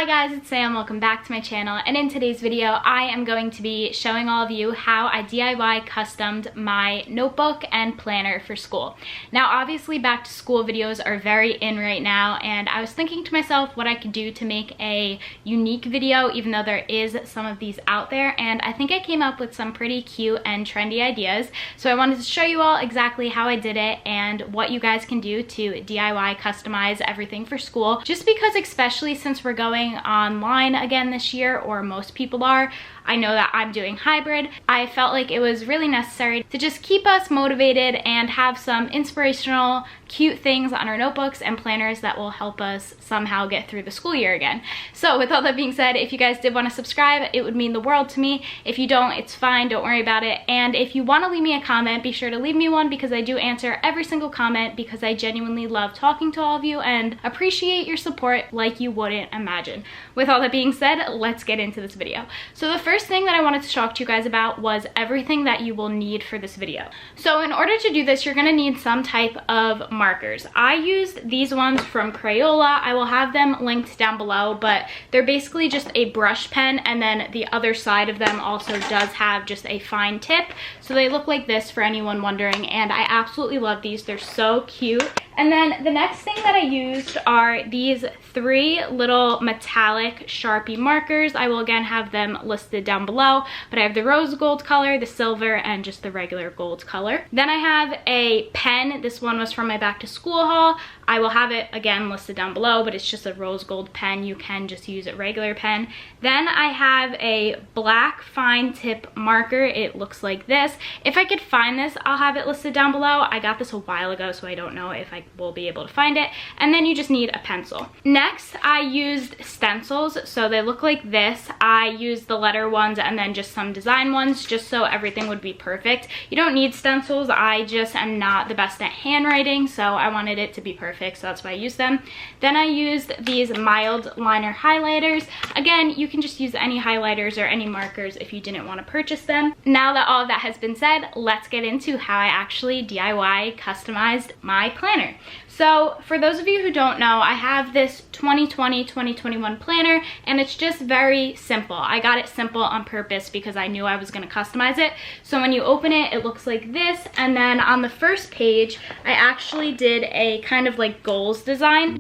Hi guys, it's Sam. Welcome back to my channel, and in today's video I am going to be showing all of you how I DIY customed my notebook and planner for school. Now obviously back to school videos are very in right now, and I was thinking to myself what I could do to make a unique video even though there is some of these out there, and I think I came up with some pretty cute and trendy ideas. So I wanted to show you all exactly how I did it and what you guys can do to DIY customize everything for school, just because especially since we're going online again this year, or most people are. I know that I'm doing hybrid. I felt like it was really necessary to just keep us motivated and have some inspirational, cute things on our notebooks and planners that will help us somehow get through the school year again. So with all that being said, if you guys did want to subscribe, it would mean the world to me. If you don't, it's fine, don't worry about it. And if you want to leave me a comment, be sure to leave me one, because I do answer every single comment, because I genuinely love talking to all of you and appreciate your support like you wouldn't imagine. With all that being said, let's get into this video. So the first thing that I wanted to talk to you guys about was everything that you will need for this video. So in order to do this, you're gonna need some type of markers. I used these ones from Crayola. I will have them linked down below, but they're basically just a brush pen, and then the other side of them also does have just a fine tip. So they look like this for anyone wondering, and I absolutely love these. They're so cute. And then the next thing that I used are these three little metallic Sharpie markers. I will again have them listed down below, but I have the rose gold color, the silver, and just the regular gold color. Then I have a pen. This one was from my back to school haul. I will have it again listed down below, but it's just a rose gold pen. You can just use a regular pen. Then I have a black fine tip marker. It looks like this. If I could find this, I'll have it listed down below. I got this a while ago, so I don't know if I will be able to find it. And then you just need a pencil. Next, I used stencils. So they look like this. I used the letter ones and then just some design ones, just so everything would be perfect. You don't need stencils. I just am not the best at handwriting, so I wanted it to be perfect, so that's why I used them. Then I used these mild liner highlighters. Again, you can just use any highlighters or any markers if you didn't want to purchase them. Now that all of that has been said, let's get into how I actually DIY customized my planner. So for those of you who don't know, I have this 2020-2021 planner, and it's just very simple. I got it simple on purpose because I knew I was going to customize it. So when you open it, it looks like this, and then on the first page, I actually did a kind of like goals design.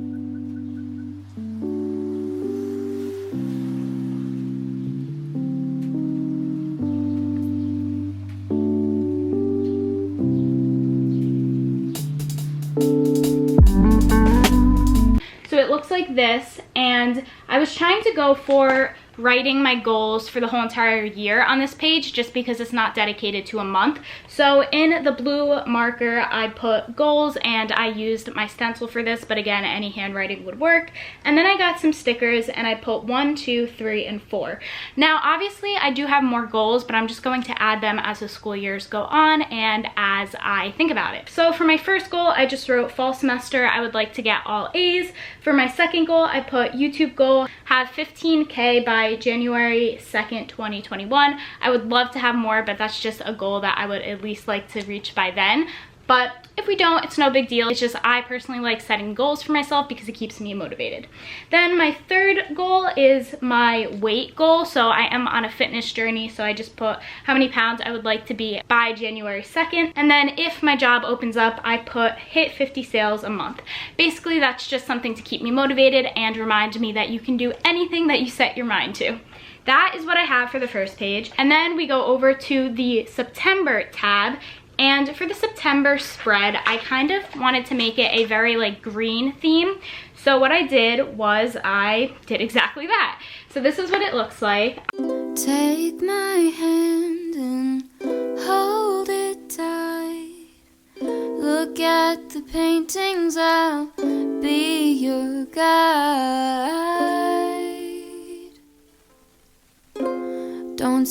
So it looks like this, and I was trying to go for writing my goals for the whole entire year on this page, just because it's not dedicated to a month. So in the blue marker, I put goals, and I used my stencil for this, but again, any handwriting would work. And then I got some stickers, and I put 1, 2, 3, and 4. Now, obviously, I do have more goals, but I'm just going to add them as the school years go on and as I think about it. So for my first goal, I just wrote fall semester, I would like to get all A's. For my second goal, I put YouTube goal, have 15K by January 2nd, 2021. I would love to have more, but that's just a goal that I would at least like to reach by then. But if we don't, it's no big deal. It's just I personally like setting goals for myself because it keeps me motivated. Then my third goal is my weight goal. So I am on a fitness journey, so I just put how many pounds I would like to be by January 2nd. And then if my job opens up, I put hit 50 sales a month. Basically, that's just something to keep me motivated and remind me that you can do anything that you set your mind to. That is what I have for the first page. And then we go over to the September tab. And for the September spread, I kind of wanted to make it a very like green theme. So what I did was I did exactly that. So this is what it looks like. Take my hand and hold it tight. Look at the paintings, I'll be your guide.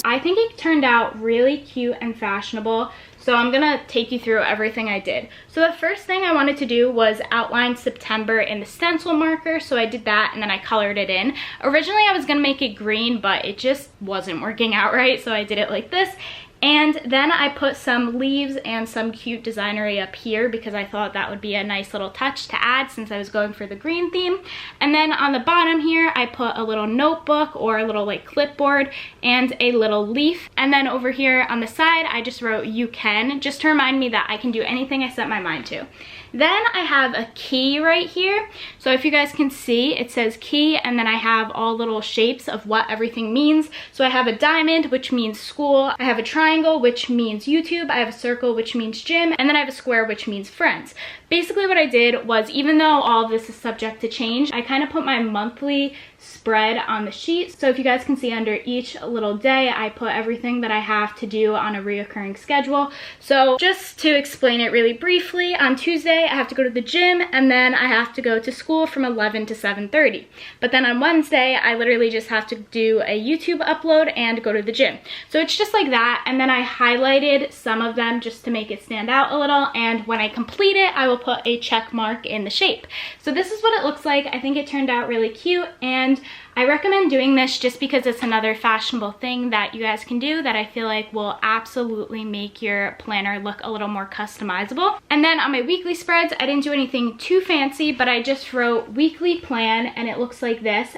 I think it turned out really cute and fashionable, so I'm gonna take you through everything I did. So the first thing I wanted to do was outline September in the stencil marker, so I did that and then I colored it in. Originally I was gonna make it green, but it just wasn't working out right, so I did it like this. And then I put some leaves and some cute designery up here because I thought that would be a nice little touch to add since I was going for the green theme. And then on the bottom here, I put a little notebook or a little like clipboard and a little leaf. And then over here on the side, I just wrote "you can," just to remind me that I can do anything I set my mind to. Then I have a key right here. So if you guys can see, it says key, and then I have all little shapes of what everything means. So I have a diamond, which means school. I have a triangle, which means YouTube. I have a circle, which means gym. And then I have a square, which means friends. Basically what I did was, even though all of this is subject to change, I kind of put my monthly spread on the sheet. So if you guys can see, under each little day, I put everything that I have to do on a reoccurring schedule. So just to explain it really briefly, on Tuesday, I have to go to the gym, and then I have to go to school from 11 to 7:30. But then on Wednesday, I literally just have to do a YouTube upload and go to the gym. So it's just like that. And then I highlighted some of them just to make it stand out a little. And when I complete it, I will put a check mark in the shape. So this is what it looks like. I think it turned out really cute, and I recommend doing this just because it's another fashionable thing that you guys can do that I feel like will absolutely make your planner look a little more customizable. And then on my weekly spreads, I didn't do anything too fancy, but I just wrote weekly plan, and it looks like this.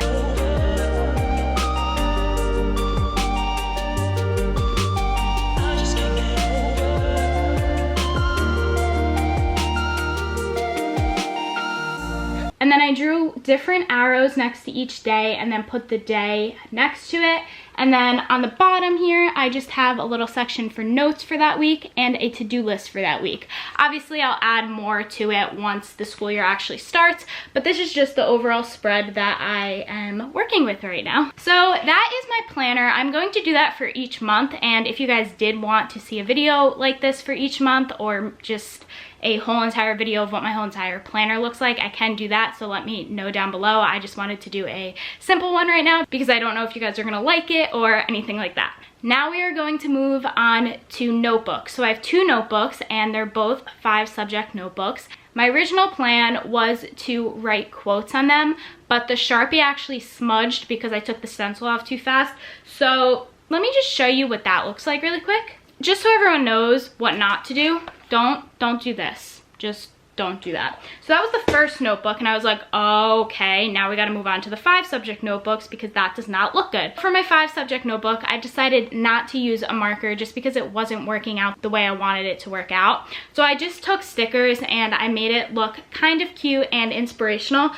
And then I drew different arrows next to each day and then put the day next to it. And then on the bottom here, I just have a little section for notes for that week and a to-do list for that week. Obviously, I'll add more to it once the school year actually starts, but this is just the overall spread that I am working with right now. So that is my planner. I'm going to do that for each month, and if you guys did want to see a video like this for each month, or just a whole entire video of what my whole entire planner looks like, I can do that, so let me know down below. I just wanted to do a simple one right now because I don't know if you guys are gonna like it or anything like that. Now we are going to move on to notebooks. So I have two notebooks, and they're both 5-subject notebooks. My original plan was to write quotes on them, but the Sharpie actually smudged because I took the stencil off too fast. So let me just show you what that looks like really quick. Just so everyone knows what not to do, don't do this. Just don't do that. So that was the first notebook, and I was like, okay, now we gotta move on to the 5-subject notebooks because that does not look good. For my 5-subject notebook, I decided not to use a marker just because it wasn't working out the way I wanted it to work out. So I just took stickers and I made it look kind of cute and inspirational.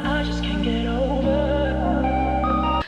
I just can't get over.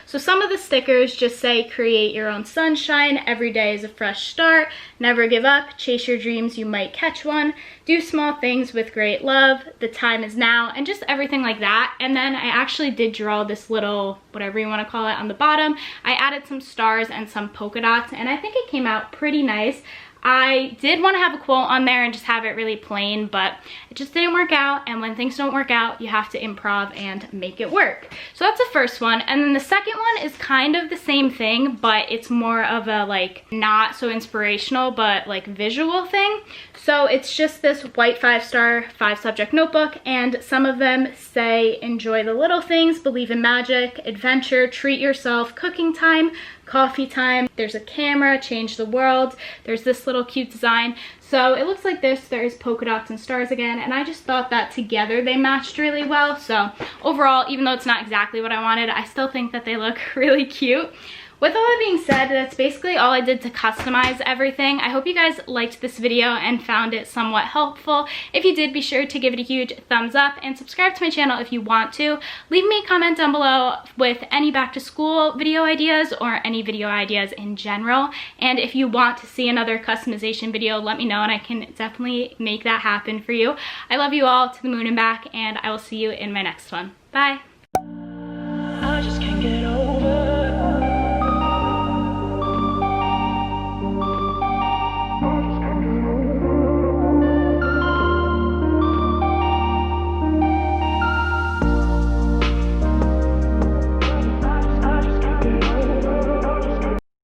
So some of the stickers just say, create your own sunshine, every day is a fresh start, never give up, chase your dreams, you might catch one, do small things with great love, the time is now, and just everything like that. And then I actually did draw this little, whatever you want to call it, on the bottom. I added some stars and some polka dots, and I think it came out pretty nice. I did want to have a quote on there and just have it really plain, but it just didn't work out, and when things don't work out, you have to improv and make it work. So that's the first one, and then the second one is kind of the same thing, but it's more of a like not so inspirational but like visual thing. So it's just this white 5-star 5-subject notebook, and some of them say enjoy the little things, believe in magic, adventure, treat yourself, cooking time, coffee time, there's a camera, change the world, there's this little cute design. So it looks like this. There is polka dots and stars again, and I just thought that together they matched really well. So overall, even though it's not exactly what I wanted, I still think that they look really cute. With all that being said, that's basically all I did to customize everything. I hope you guys liked this video and found it somewhat helpful. If you did, be sure to give it a huge thumbs up and subscribe to my channel if you want to. Leave me a comment down below with any back to school video ideas or any video ideas in general. And if you want to see another customization video, let me know and I can definitely make that happen for you. I love you all to the moon and back, and I will see you in my next one. Bye.